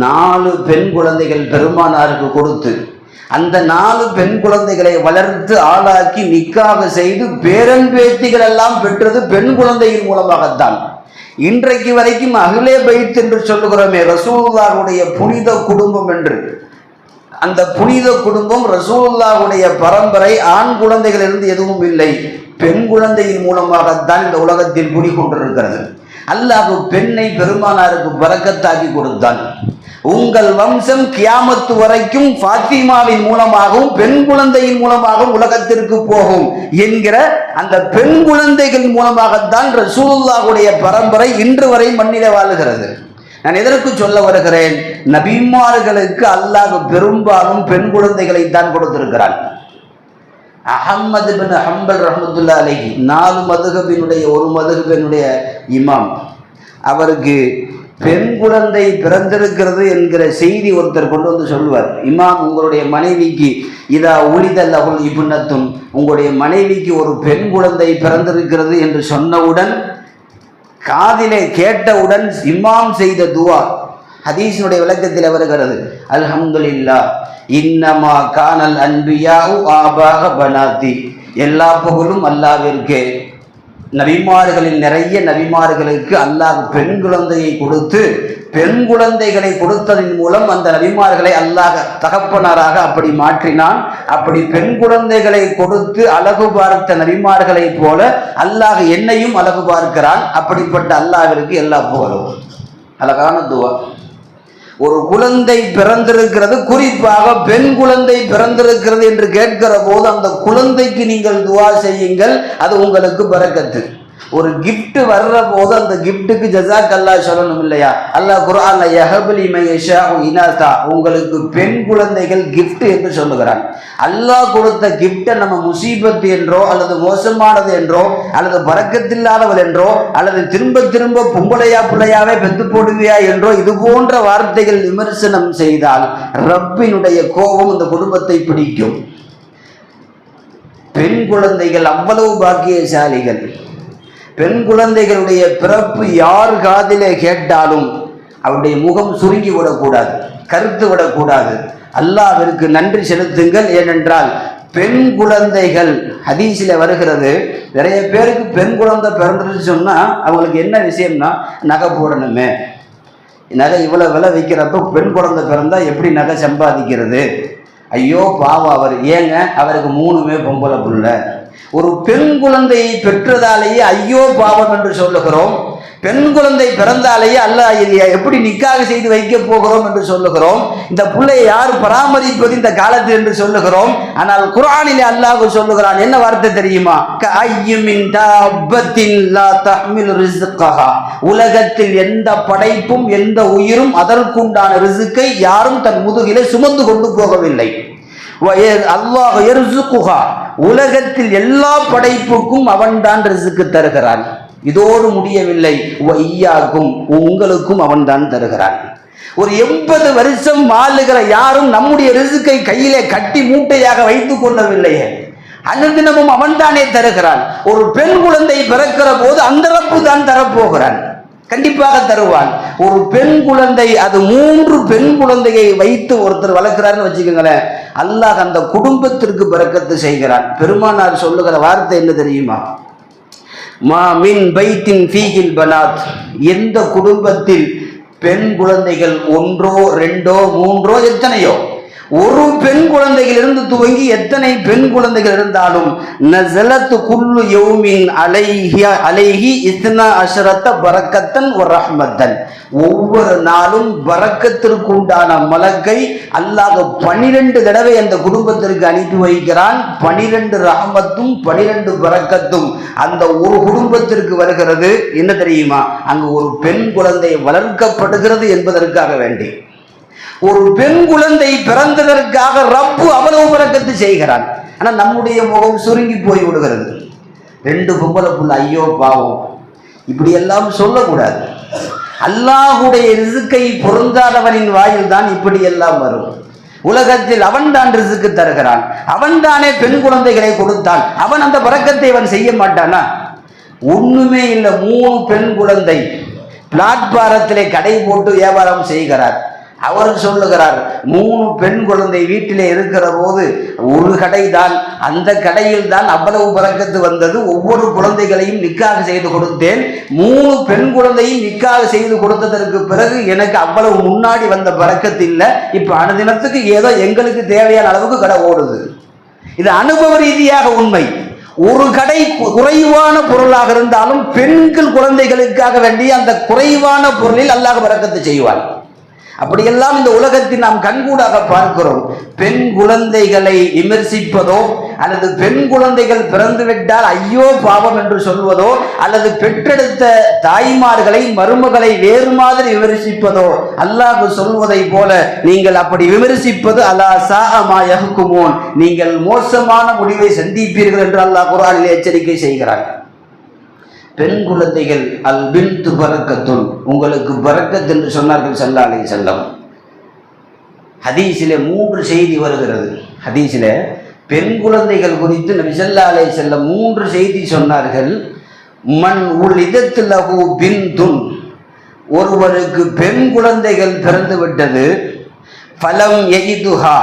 4 பெண் குழந்தைகள் பெருமானாருக்கு கொடுத்து, அந்த 4 பெண் குழந்தைகளை வளர்த்து ஆளாக்கி நிக்காக செய்து பேரன் பேத்திகள் எல்லாம் பெற்றது பெண் குழந்தையின் மூலமாகத்தான். இன்றைக்கு வரைக்கும் அஹ்லே பைத் என்று சொல்லுகிறோமே, ரசூலுல்லாஹ்வுடைய புனித குடும்பம் என்று, அந்த புனித குடும்பம் ரசூலுல்லாஹ்வுடைய பரம்பரை ஆண் குழந்தைகளிலிருந்து எதுவும் இல்லை, பெண் குழந்தையின் மூலமாகத்தான் இந்த உலகத்தில் குடிகொண்டிருக்கிறது. அல்லாஹ் பெண்ணை பெருமானாருக்கு பரக்கத்தாக்கி கொடுத்தான். உங்கள் வம்சம் கியாமத்து வரைக்கும் ஃபாத்திமாவின் மூலமாகவும் பெண் குழந்தையின் மூலமாகவும் உலகத்திற்கு போகும் என்கிற அந்த பெண் குழந்தைகள் மூலமாகத்தான் ரசூலுல்லாஹ்வுடைய பரம்பரை இன்று வரை மண்ணிலே வாழுகிறது. நான் எதற்கு சொல்ல வருகிறேன், நபிமார்களுக்கு அல்லாஹ் பெரும்பாலும் பெண் குழந்தைகளை தான் கொடுத்திருக்கிறான். அஹ்மது பின் ஹம்பல் ரஹ்மத்துல்லாஹி அலைஹி 4 மதுஹபினுடைய ஒரு மதுஹபினுடைய இமாம், அவருக்கு பெண் குழந்தை பிறந்திருக்கிறது என்கிற செய்தி ஒருத்தர் கொண்டு வந்து சொல்லுவார். இமாம், உங்களுடைய மனைவிக்கு இதா உலிதல் லஹுல் இப்னத்துன், உங்களுடைய மனைவிக்கு ஒரு பெண் குழந்தை பிறந்திருக்கிறது என்று சொன்னவுடன், காதிலே கேட்டவுடன் இமாம் செய்த துவா ஹதீஸினுடைய விளக்கத்தில் வருகிறது. அல்ஹம்துலில்லாஹ் இன்னமா கானல் அன்பியாஉ ஆபாக பனாத்தி, எல்லா புகழும் அல்லாஹ்விற்கே. நபிமார்களில் நிறைய நபிமார்களுக்கு அல்லாஹ் பெண் குழந்தையை கொடுத்து, பெண் குழந்தைகளை கொடுத்ததன் மூலம் அந்த நபிமார்களை அல்லாஹ் தகப்பனாராக அப்படி மாற்றினான். அப்படி பெண் குழந்தைகளை கொடுத்து அழகு பார்த்த நபிமார்களை போல அல்லாஹ் என்னையும் அழகு பார்க்கிறான். அப்படிப்பட்ட அல்லாஹ்விற்கு எல்லா புகழும். அழகான துவா. ஒரு குழந்தை பிறந்திருக்கிறது, குறிப்பாக பெண் குழந்தை பிறந்திருக்கிறது என்று கேட்கிற போது அந்த குழந்தைக்கு நீங்கள் துவா செய்யுங்கள், அது உங்களுக்கு பரக்கத்து. ஒரு கிஃப்ட் வர்ற போது அந்த கிஃப்ட்டுக்கு ஜஸாக் அல்லாஹ் சொல்லணும் இல்லையா? அல்லாஹ் குர்ஆன்ல யஹபலி மையஷாஉ இனாதா, உங்களுக்கு பெண் குழந்தைகள் கிஃப்ட் என்று சொல்லுகிறான். அல்லாஹ் கொடுத்த கிஃப்டை நம்ம முசீபத் என்றோ அல்லது மோசமானது என்றோ அல்லது பரக்கத்தில்லாதவள் என்றோ அல்லது திரும்ப திரும்ப பொம்பளையா பிள்ளையாவே பெத்து போடுவியா என்றோ இது போன்ற வார்த்தைகள் விமர்சனம் செய்தால் ரப்பினுடைய கோபம் இந்த குடும்பத்தை பிடிக்கும். பெண் குழந்தைகள் அவ்வளவு பாக்கியசாலிகள். பெண் குழந்தைகளுடைய பிறப்பு யார் காதிலே கேட்டாலும் அவருடைய முகம் சுருங்கி விடக்கூடாது, கருத்து விடக்கூடாது. அல்லாஹ்விற்கு நன்றி செலுத்துங்கள். ஏனென்றால் பெண் குழந்தைகள் ஹதீஸில் வருகிறது, நிறைய பேருக்கு பெண் குழந்தை பிறந்துன்னு சொன்னால் அவங்களுக்கு என்ன விஷயம்னா, நகை போடணுமே, நகை இவ்வளோ விலை வைக்கிறப்ப பெண் குழந்தை பிறந்தால் எப்படி நகை சம்பாதிக்கிறது, ஐயோ பாவம் அவர், ஏங்க அவருக்கு 3மே பொம்பளை புள்ள. ஒரு பெண் குழந்தையை பெற்றதாலேயே ஐயோ பாவம் என்று சொல்லுகிறோம். பெண் குழந்தை பிறந்தாலேயே அல்லாஹ் எப்படி நிக்காக செய்து வைக்க போகிறோம் என்று சொல்லுகிறோம். இந்த பிள்ளையை யார் பராமரிப்பது இந்த காலத்தில் என்று சொல்லுகிறோம். ஆனால் குர்ஆனிலே அல்லாஹ் சொல்லுகிறான், என்ன வார்த்தை தெரியுமா? கஅய்யிமின் தாபத்தின் லா தஹ்மில் ரிஸ்கஹா, உலகத்தில் எந்த படைப்பும் எந்த உயிரும் அதற்குண்டான ரிஸ்கை யாரும் தன் முதுகிலே சுமந்து கொண்டு போகவில்லை. அல்லாஹ் யர்ஸுகுஹா, உலகத்தில் எல்லா படைப்புக்கும் அவன்தான் ரிஸ்க் தருகிறான். இதோடு முடியவில்லை, வையாக்கும், உங்களுக்கும் அவன்தான் தருகிறான். ஒரு 80 வருஷம் வாழுகிற யாரும் நம்முடைய ரிஸ்கை கையிலே கட்டி மூட்டையாக வைத்துக் கொள்ளவில்லையே, அனுதினமும் அவன்தானே தருகிறான். ஒரு பெண் குழந்தை பிறக்கிற போது அந்த ரப்பு தான் தரப்போகிறான், கண்டிப்பாக தருவான். ஒரு பெண் குழந்தை, அது 3 பெண் குழந்தையை வைத்து ஒருத்தர் வளர்க்கிறார்னு வச்சுக்கோங்களேன், அல்லாஹ் அந்த குடும்பத்திற்கு பரக்கத்து செய்கிறான். பெருமானார் சொல்லுகிற வார்த்தை என்ன தெரியுமா? மா மின் பைத்தின் ஃபீஹில் பனாத், எந்த குடும்பத்தில் பெண் குழந்தைகள் ஒன்றோ ரெண்டோ மூன்றோ எத்தனையோ, ஒரு பெண் குழந்தைகளிலிருந்து துவங்கி எத்தனை பெண் குழந்தைகள் இருந்தாலும் நஸலத் குல்லு யௌமின் அலைஹி இஸ்னா அஷரத்த பரக்கத்தன் வ ரஹ்மத்தன், ஒவ்வொரு நாளும் பரக்கத்திற்கு உண்டான மலக்கை அல்லாஹ் 12 தடவை அந்த குடும்பத்திற்கு அனுப்பி வைக்கிறான். 12 ரஹமத்தும் 12 பரக்கத்தும் அந்த ஒரு குடும்பத்திற்கு வருகிறது. என்ன தெரியுமா? அங்கு ஒரு பெண் குழந்தை வளர்க்கப்படுகிறது என்பதற்காக வேண்டி, ஒரு பெண் குழந்தை பிறந்ததற்காக ரப்பு அவ்வளவு பரக்கத்து செய்கிறான். ஆனா நம்முடைய முகம் சுருங்கி போய் விடுகிறது. 2 பொம்பளை புள்ள, ஐயோ பாவம், இப்படி எல்லாம் சொல்லக்கூடாது. அல்லாஹுடைய ரிசுக்கை பொருந்தாதவனின் வாயில் தான் இப்படி எல்லாம் வரும். உலகத்தில் அவன் தான் ரிசுக்கு தருகிறான், அவன் தானே பெண் குழந்தைகளை கொடுத்தான், அவன் அந்த பரக்கத்தை அவன் செய்ய மாட்டானா? ஒண்ணுமே இல்லை, 3 பெண் குழந்தை பிளாட்பாரத்திலே கடை போட்டு வியாபாரம் செய்கிறார். அவர் சொல்லுகிறார், 3 பெண் குழந்தை வீட்டிலே இருக்கிற போது ஒரு கடை தான், அந்த கடையில் தான் அவ்வளவு பரக்கத்து வந்தது. ஒவ்வொரு குழந்தைகளையும் நிக்காக செய்து கொடுத்தேன். 3 பெண் குழந்தையும் நிக்காக செய்து கொடுத்ததற்கு பிறகு எனக்கு அவ்வளவு முன்னாடி வந்த பரக்கத்து இல்லை. இப்ப அனுதினத்துக்கு ஏதோ எங்களுக்கு தேவையான அளவுக்கு கடை ஓடுது. இது அனுபவ ரீதியாக உண்மை. ஒரு கடை குறைவான பொருளாக இருந்தாலும் பெண்கள் குழந்தைகளுக்காக வேண்டிய அந்த குறைவான பொருளில் அல்லாஹ் பரக்கத்து செய்வார். அப்படியெல்லாம் இந்த உலகத்தில் நாம் கண்கூடாக பார்க்கிறோம். பெண் குழந்தைகளை விமர்சிப்பதோ, அல்லது பெண் குழந்தைகள் பிறந்துவிட்டால் ஐயோ பாவம் என்று சொல்வதோ, அல்லது பெற்றெடுத்த தாய்மார்களை மருமகளை வேறு மாதிரி விமர்சிப்பதோ, அல்லாஹ் சொல்வதை போல நீங்கள் அப்படி விமர்சிப்பது அலா சாஅமா யஹ்குமூன், நீங்கள் மோசமான முடிவை சந்திப்பீர்கள் என்று அல்லாஹ் குர்ஆனில் எச்சரிக்கை செய்கிறார். பெண் குழந்தைகள் அல் பின்து பரக்கத்துன், உங்களுக்கு பரக்கத் என்று சொன்னார்கள் ஸல்லல்லாஹு அலைஹி வஸல்லம். ஹதீஸிலே 3 செய்தி வருகிறது. ஹதீஸிலே பெண் குழந்தைகள் குறித்து நபி ஸல்லல்லாஹு அலைஹி வஸல்லம் 3 செய்தி சொன்னார்கள். மன் உலிதத் லஹு பின்துன், ஒருவருக்கு பெண் குழந்தைகள் பிறந்து விட்டது. ஃபலம் யஜிதுஹா,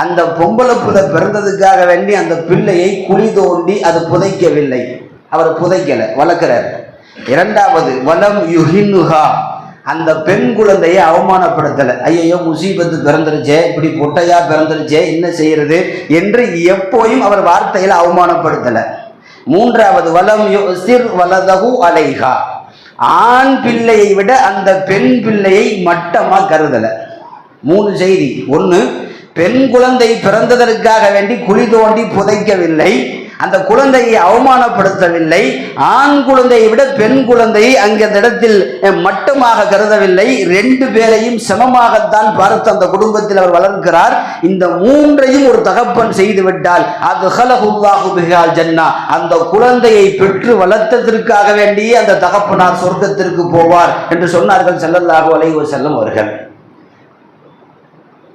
அந்த பொம்பளை பிள்ளை பிறந்ததுக்காக வேண்டி அந்த பிள்ளையை குழி தோண்டி அது புதைக்கவில்லை, அவர் புதைக்கல, வளர்க்கிறார். 2வது வலம் யுஹின்னுஹா, அந்த பெண் குழந்தையை அவமானப்படுத்தலை. ஐயோ முசீபத்து பிறந்துருச்சே, இப்படி பொட்டையா பிறந்துருச்சே, என்ன செய்யறது என்று எப்போயும் அவர் வார்த்தையில் அவமானப்படுத்தலை. 3வது வலம் யுஸிர் வலதஹு அலைஹா, ஆண் பிள்ளையை விட அந்த பெண் பிள்ளையை மட்டமா கருதலை. 3 செய்தி. 1, பெண் குழந்தை பிறந்ததற்காக வேண்டி குழி தோண்டி புதைக்கவில்லை, அந்த குழந்தையை அவமானப்படுத்தவில்லை, ஆண் குழந்தையை விட பெண் குழந்தையை அங்கே அந்த இடத்தில் மட்டமாக கருதவில்லை, 2 பேரையும் சமமாகத்தான் பார்த்து அந்த குடும்பத்தில் அவர் வளர்க்கிறார். இந்த 3ஐயும் ஒரு தகப்பன் செய்து விட்டால் அது ஹலஹுல்லாஹு பிஹால் ஜன்னா, அந்த குழந்தையை பெற்று வளர்த்ததற்காக வேண்டியே அந்த தகப்பனார் சொர்க்கத்திற்கு போவார் என்று சொன்னார்கள் ஸல்லல்லாஹு அலைஹி வஸல்லம் அவர்கள்.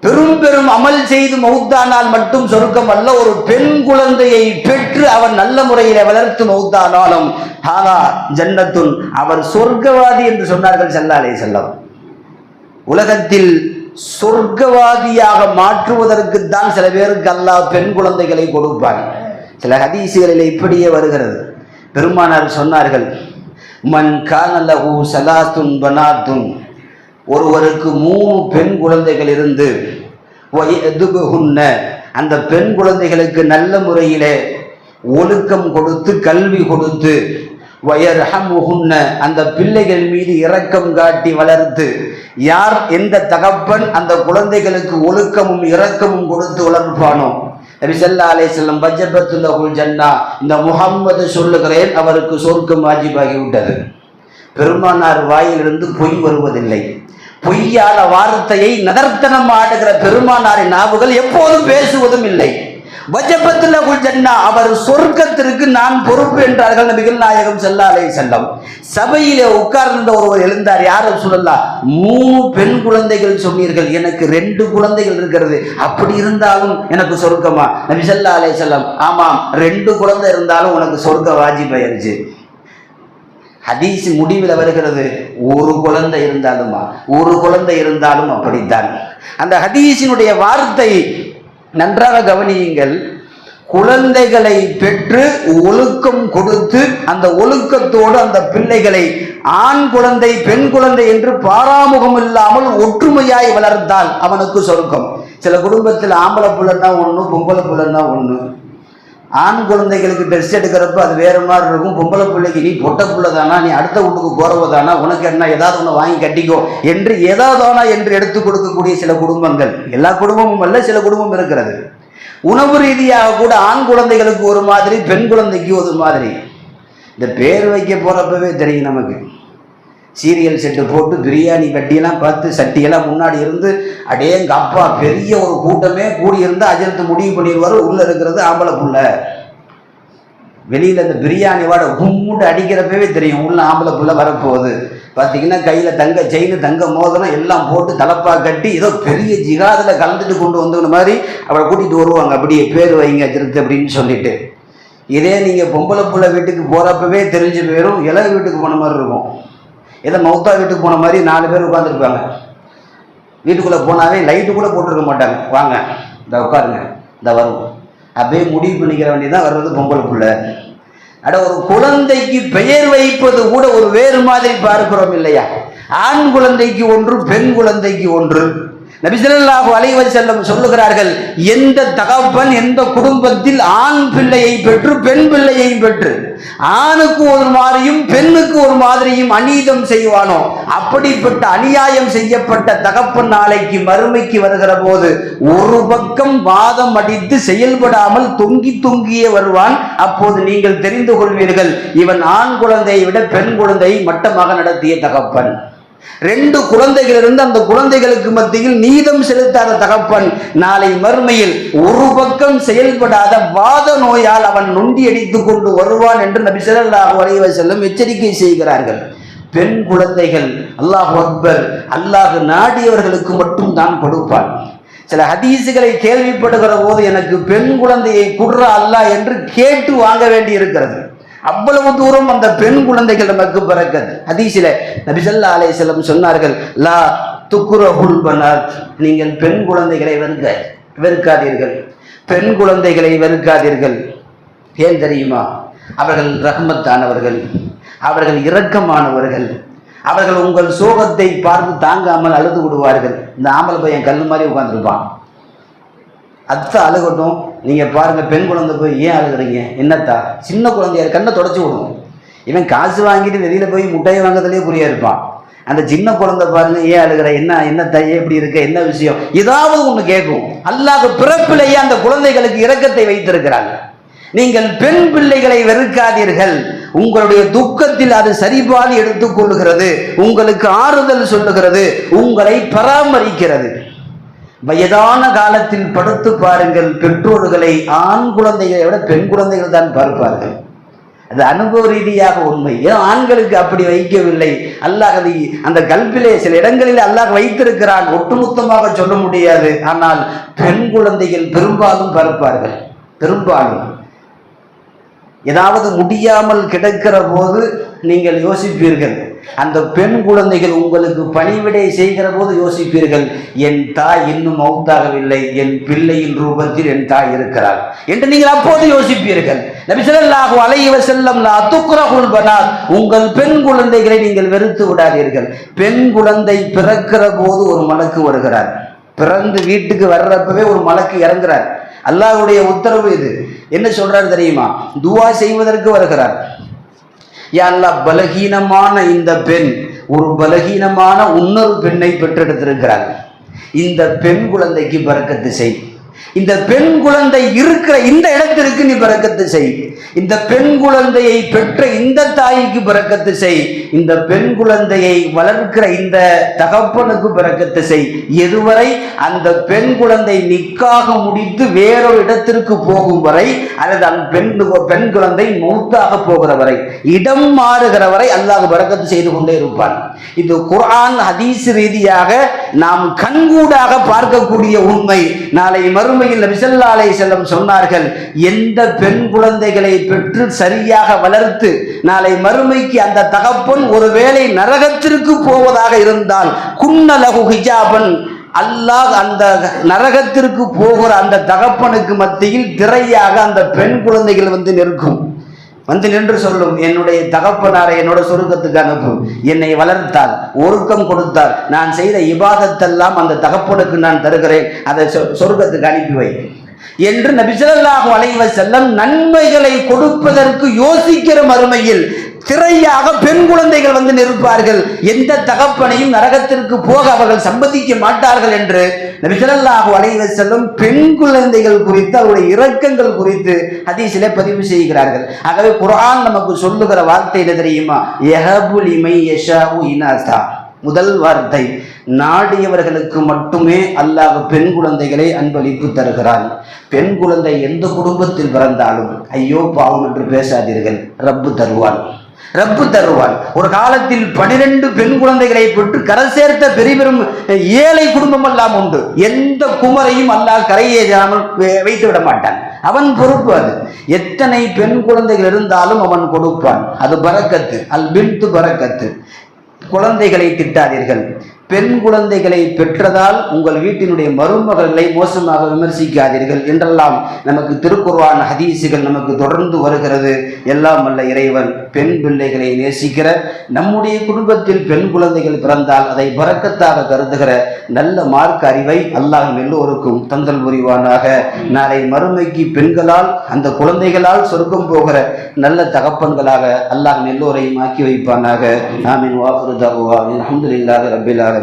பெரும் பெரும் அமல் செய்து மௌத்தானால் மட்டும் சொர்க்கம் அல்ல, ஒரு பெண் குழந்தையை பெற்று அவன் நல்ல முறையில வளர்த்து மௌத்தானாலும் ஹாதா ஜன்னத்துன், அவர் சொர்க்கவாதி என்று சொன்னார்கள் ஸல்லல்லாஹு அலைஹி வஸல்லம். உலகத்தில் சொர்க்கவாதியாக மாற்றுவதற்கு தான் சில பேருக்கு அல்லாஹ் பெண் குழந்தைகளை கொடுப்பார். சில ஹதீஸ்களில் இப்படியே வருகிறது. பெருமானார் சொன்னார்கள், மன் கான லஹு ஸலாத்துன் பனாத்துன், ஒருவருக்கு 3 பெண் குழந்தைகள் இருந்து அந்த பெண் குழந்தைகளுக்கு நல்ல முறையிலே ஒழுக்கம் கொடுத்து கல்வி கொடுத்து வயர்ஹமுஹுன்ன, அந்த பிள்ளைகள் மீது இரக்கம் காட்டி வளர்த்து, யார் எந்த தகப்பன் அந்த குழந்தைகளுக்கு ஒழுக்கமும் இரக்கமும் கொடுத்து வளர்ப்பானோ, நபி ஸல்லல்லாஹு அலைஹி வஸல்லம் வஜபத்துல் லஹுல் ஜன்னா, இந்த முஹம்மது சொல்லுகிறேன் அவருக்கு சொர்க்கம் வாஜிபாகி விட்டது. பெருமானார் வாயிலிருந்து பொய் வருவதில்லை. பொய்யான வார்த்தையை நதர்த்தனம் ஆடுகிற பெருமானாரின் நாவுகள் எப்போதும் பேசுவதும் இல்லை. வஜபத்துல் லஹுல் ஜன்னா, அவர் சொர்க்கத்திற்கு நான் பொறுப்பு என்றார்கள் நபிகள் நாயகம் ஸல்லல்லாஹு அலைஹி வஸல்லம். சபையிலே உட்கார்ந்த ஒருவர் எழுந்தார், யார் ரசூலல்லாஹ், 3 பெண் குழந்தைகள் சொன்னீர்கள், எனக்கு 2 குழந்தைகள் இருக்கிறது, அப்படி இருந்தாலும் எனக்கு சொர்க்கமா? நபி ஸல்லல்லாஹு அலைஹி வஸல்லம், ஆமாம், 2 குழந்தை இருந்தாலும் உனக்கு சொர்க்க வாஜிபாயிருச்சு. ஹதீஸ் முடிவில் வருகிறது, 1 குழந்தை இருந்தாலுமா, 1 குழந்தை இருந்தாலும் அப்படித்தான். அந்த ஹதீஸினுடைய வார்த்தை நன்றாக கவனியுங்கள். குழந்தைகளை பெற்று ஒழுக்கம் கொடுத்து அந்த ஒழுக்கத்தோடு அந்த பிள்ளைகளை ஆண் குழந்தை பெண் குழந்தை என்று பாராமுகம் இல்லாமல் ஒற்றுமையாய் வளர்ந்தால் அவனுக்கு சொர்க்கம். சில குடும்பத்தில் ஆம்பளை புள்ளன்னா ஒன்று, பொம்பளை புள்ளன்னா ஒன்று. ஆண் குழந்தைகளுக்கு ட்ரெஸ் எடுக்கிறப்ப அது வேற மாதிரி இருக்கும். பொம்பளை பிள்ளைக்கு நீ பொட்டை புள்ள தானா, நீ அடுத்த வீட்டுக்கு போறவதானா, உனக்கு என்ன ஏதாவது ஒன்று வாங்கி கட்டிக்கோ என்று ஏதாவதானா என்று எடுத்து கொடுக்கக்கூடிய சில குடும்பங்கள், எல்லா குடும்பமும் அல்ல, சில குடும்பம் இருக்கிறது. உணவு ரீதியாக கூட ஆண் குழந்தைகளுக்கு ஒரு மாதிரி, பெண் குழந்தைக்கு ஒரு மாதிரி. இந்த பேர் வைக்க போறப்பவே தெரியும் நமக்கு. சீரியல் செட்டு போட்டு பிரியாணி வட்டியெல்லாம் பார்த்து சட்டியெல்லாம் முன்னாடி இருந்து அடேங்க அப்பா பெரிய ஒரு கூட்டமே கூடியிருந்து அஜர்த்து முடிவு பண்ணிடுவார். உள்ள இருக்கிறது ஆம்பளை புள்ள. வெளியில் அந்த பிரியாணி வாட கும்முட்டு அடிக்கிறப்பவே தெரியும் உள்ள ஆம்பளை புள்ள வரப்போகுது. பார்த்தீங்கன்னா கையில் தங்க செயின், தங்க மோதிரம் எல்லாம் போட்டு தலப்பா கட்டி ஏதோ பெரிய ஜிகாதில் கலந்துட்டு கொண்டு வந்த மாதிரி அவளை கூட்டிகிட்டு வருவாங்க. அப்படியே பேர் வைங்க அஜர்த்து அப்படின்னு சொல்லிட்டு. இதே நீங்கள் பொம்பளை புள்ள வீட்டுக்கு போகிறப்பவே தெரிஞ்சு போயிடும். இளவு வீட்டுக்கு போன மாதிரி இருக்கும். ஏதோ மௌத்தா வீட்டுக்கு போன மாதிரி 4 பேர் உட்காந்துருப்பாங்க. வீட்டுக்குள்ளே போனாவே லைட்டு கூட போட்டுருக்க மாட்டாங்க. வாங்க இந்த உட்காருங்க, இந்த வரும், அப்படியே முடிவு பண்ணிக்கிற வேண்டியதான் வர்றது பொம்பளை புள்ள. அட ஒரு குழந்தைக்கு பெயர் வைப்பது கூட ஒரு வேறு மாதிரி பார்க்கிறோம் இல்லையா? ஆண் குழந்தைக்கு ஒன்று, பெண் குழந்தைக்கு ஒன்று. நபி ஸல்லல்லாஹு அலைஹி வஸல்லம் சொல்லுகிறார்கள், எந்த தகப்பன் எந்த குடும்பத்தில் ஆண் பிள்ளையை பெற்று பெண் பிள்ளையை பெற்று ஆணுக்கு ஒரு மாதிரியும் பெண்ணுக்கு ஒரு மாதிரியும் அநீதம் செய்வானோ, அப்படிப்பட்ட அநியாயம் செய்யப்பட்ட தகப்பன் நாளைக்கு மறுமைக்கு வருகிற போது ஒரு பக்கம் வாதம் அடித்து செயல்படாமல் தொங்கி தொங்கியே வருவான். அப்போது நீங்கள் தெரிந்து கொள்வீர்கள், இவன் ஆண் குழந்தையை விட பெண் குழந்தையை மட்டமாக நடத்திய தகப்பன். 2 குழந்தைகள் இருந்து அந்த குழந்தைகளுக்கு மத்தியில் நீதம் செலுத்தாத தகப்பன் நாளை மறுமையில் ஒரு பக்கம் செயல்படாத வாத நோயால் அவன் நொண்டி அடித்துக் கொண்டு வருவான் என்று நபி ஸல்லல்லாஹு அலைஹி வஸல்லம் எச்சரிக்கை செய்கிறார்கள். பெண் குழந்தைகள் அல்லாஹ் அக்பர், அல்லாஹ் நாடியவர்களுக்கு மட்டும் தான் கொடுப்பான். சில ஹதீசுகளை கேள்விப்படுகிற போது எனக்கு பெண் குழந்தையை குர்ரா அல்லாஹ் என்று கேட்டு வாங்க வேண்டி இருக்கிறது. அவ்வளவு தூரம் அந்த பெண் குழந்தைகள் நமக்கு பிறக்கிறது. ஹதீஸில நபி ஸல்லல்லாஹு அலைஹி வஸல்லம் சொன்னார்கள், லா துக்ரஹுல் பனாத், நீங்கள் பெண் குழந்தைகளை வெறுக்காதீர்கள், பெண் குழந்தைகளை வெறுக்காதீர்கள். ஏன் தெரியுமா? அவர்கள் ரஹ்மத்தானவர்கள், அவர்கள் இரக்கமானவர்கள், அவர்கள் உங்கள் சோகத்தை பார்த்து தாங்காமல் அழுது விடுவார்கள். இந்த ஆம்பளை பையன் கல்லு மாதிரி உட்கார்ந்துருப்பான், அத்தை அழுகட்டும், நீங்கள் பாருங்கள் பெண் குழந்தை போய் ஏன் அழுகுறீங்க, என்னத்தா, சின்ன குழந்தையார் கண்ணை தொடச்சி விடுவோம். இவன் காசு வாங்கிட்டு வெளியில் போய் முட்டையை வாங்கிறதுலேயே புரியா இருப்பான். அந்த சின்ன குழந்தை பாருங்க ஏன் அழுகிற, என்ன தையே எப்படி இருக்க, என்ன விஷயம், ஏதாவது ஒன்று கேட்கும். அல்லாஹ் பிறப்பிலேயே அந்த குழந்தைகளுக்கு இரக்கத்தை வைத்திருக்கிறாங்க. நீங்கள் பெண் பிள்ளைகளை வெறுக்காதீர்கள், உங்களுடைய துக்கத்தில் அது சரிபாதி எடுத்துக் கொள்கிறது, உங்களுக்கு ஆறுதல் சொல்லுகிறது, உங்களை பராமரிக்கிறது. வயதான காலத்தில் படுத்து பாருங்கள், பெற்றோர்களை ஆண் குழந்தைகளை விட பெண் குழந்தைகள் தான் பார்ப்பார்கள். அது அனுபவ ரீதியாக உண்மை. ஏதோ ஆண்களுக்கு அப்படி வைக்கவில்லை. அல்லாஹ் அந்த கல்பிலே சில இடங்களில் அல்லாஹ் வைத்திருக்கிறான், ஒட்டுமொத்தமாக சொல்ல முடியாது. ஆனால் பெண் குழந்தைகள் பெரும்பாலும் பார்ப்பார்கள். பெரும்பாலும் ஏதாவது முடியாமல் கிடக்கிற போது நீங்கள் யோசிப்பீர்கள், அந்த பெண் குழந்தைகள் உங்களுக்கு பணிவிடை செய்கிற போது யோசிப்பீர்கள், என் தாய் இன்னும் மௌத்தாகவில்லை, என் பிள்ளையின் ரூபத்தில் என் தாய் இருக்கிறார் என்று நீங்கள் அப்போது யோசிப்பீர்கள். நபி ஸல்லல்லாஹு அலைஹி வஸல்லம் லா துக்ரஹுல் பனாத், உங்கள் பெண் குழந்தைகளை நீங்கள் வெறுத்து விடாதீர்கள். பெண் குழந்தை பிறக்கிற போது ஒரு மலக்கு வருகிறார், பிறந்து வீட்டுக்கு வர்றப்பவே ஒரு மலக்கு இறங்குறார். அல்லாஹ்வுடைய உத்தரவு இது. என்ன சொல்றாரு தெரியுமா? துஆ செய்வதற்கு வருகிறார். யா அல்லாஹ், பலகீனமான இந்த பெண் ஒரு பலகீனமான இன்னொரு பெண்ணை பெற்றெடுத்திருக்கிறார். இந்த பெண் குழந்தைக்கு பரக்கத்து செய், இந்த பெண் குழந்தை இருக்கிற இந்த இடத்திற்கு நீ பரக்கத்து செய், இந்த பெண் குழந்தையை பெற்ற இந்த தாய்க்கு பரக்கத்து செய், இந்த பெண் குழந்தையை வளர்க்கிற இந்த தகப்பனுக்கு பரக்கத்து செய். எதுவரை? அந்த பெண் குழந்தை நிக்காக முடித்து வேறொரு இடத்திற்கு போகும் வரை, அல்லது அந்த பெண் குழந்தை மௌத்தாக போகிற வரை, இடம் மாறுகிற வரை அல்லாஹ் பரக்கத்து செய்து கொண்டே இருப்பான். இது குர்ஆன் ஹதீஸ் ரீதியாக நாம் கண்கூடாக பார்க்கக்கூடிய உண்மை. நாளை மறுமையில் நபி ஸல்லல்லாஹு அலைஹி வஸல்லம் சொன்னார்கள், எந்த பெண் குழந்தைகளை பெற்று சரியாக வளர்த்து நாளை மறுமைக்கு அந்த தகப்பன் ஒருவேளை நரகத்திற்கு போவதாக இருந்தால், குன்னலஹு ஹிஜாபன், அல்லாஹ் அந்த நரகத்திற்கு போகிற அந்த தகப்பனுக்கு மத்தியில் திரையாக அந்த பெண் குழந்தைகள் வந்து நிற்கும். வந்து நின்று சொல்லும், என்னுடைய தகப்பனாரை என்னோட சொர்க்கத்துக்கு அனுப்பும். என்னை வளர்த்தார், ஒழுக்கம் கொடுத்தார், நான் செய்த இபாதத்தெல்லாம் அந்த தகப்பனுக்கு நான் தருகிறேன், அதை சொர்க்கத்துக்கு அனுப்பி வை என்று நபி ஸல்லல்லாஹு அலைஹி வஸல்லம் நன்மைகளை கொடுப்பதற்கு யோசிக்கிற மறுமையில் திரையாக பெண் குழந்தைகள் வந்து நிற்பார்கள். எந்த தகப்பனையும் நரகத்திற்கு போக அவர்கள் சம்மதிக்க மாட்டார்கள் என்று நபி ஸல்லல்லாஹு அலைஹி வஸல்லம் பெண் குழந்தைகள் குறித்து அவருடைய இரக்கங்கள் குறித்து ஹதீஸிலே பதிவு செய்கிறார்கள். ஆகவே குர்ஆன் நமக்கு சொல்லுகிற வார்த்தை என்ன தெரியுமா? யஹபு லிமை யஷாஉ இனாஸா. முதல் வார்த்தை, நாடியவர்களுக்கு மட்டுமே அல்லாஹ் பெண் குழந்தைகளை அன்பளிப்பு தருகிறான். பெண் குழந்தை எந்த குடும்பத்தில் பிறந்தாலும் ஐயோ பாவம் என்று பேசாதீர்கள், ரப்பு தருவான், ரப்பு தருவான். ஒரு காலத்தில் 12 பெண் குழந்தைகளை பெற்று கரை சேர்த்த பெரிய பெரும் ஏழை குடும்பம் எல்லாம் உண்டு. எந்த குமரையும் அல்லாஹ் கரையேறாமல் வைத்து விட மாட்டான். அவன் பொறுப்பு அது. எத்தனை பெண் குழந்தைகள் இருந்தாலும் அவன் கொடுப்பான். அது பரக்கத்து, அல் பின்து பரக்கத்து. குழந்தைகளை திட்டாதீர்கள். பெண் குழந்தைகளை பெற்றதால் உங்கள் வீட்டினுடைய மருமகளை மோசமாக விமர்சிக்காதீர்கள் என்றெல்லாம் நமக்கு திருக்குர்ஆன் ஹதீஸுகள் நமக்கு தொடர்ந்து வருகிறது. எல்லாம் வல்ல இறைவன் பெண் பிள்ளைகளை நேசிக்கிற, நம்முடைய குடும்பத்தில் பெண் குழந்தைகள் பிறந்தால் அதை பரக்கத்தாக கருதுகிற நல்ல மார்க்க அறிவை அல்லாஹ் எல்லோருக்கும் தந்தல் புரிவானாக. நாளை மறுமைக்கு பெண்களால் அந்த குழந்தைகளால் சொர்க்கம் போகிற நல்ல தகப்பன்களாக அல்லாஹ் எல்லோரையும் ஆக்கி வைப்பானாக. ஆமீன். வாஃபிரு தஅவானா அல்ஹம்துலில்லாஹி ரப்பில் ஆலமீன்.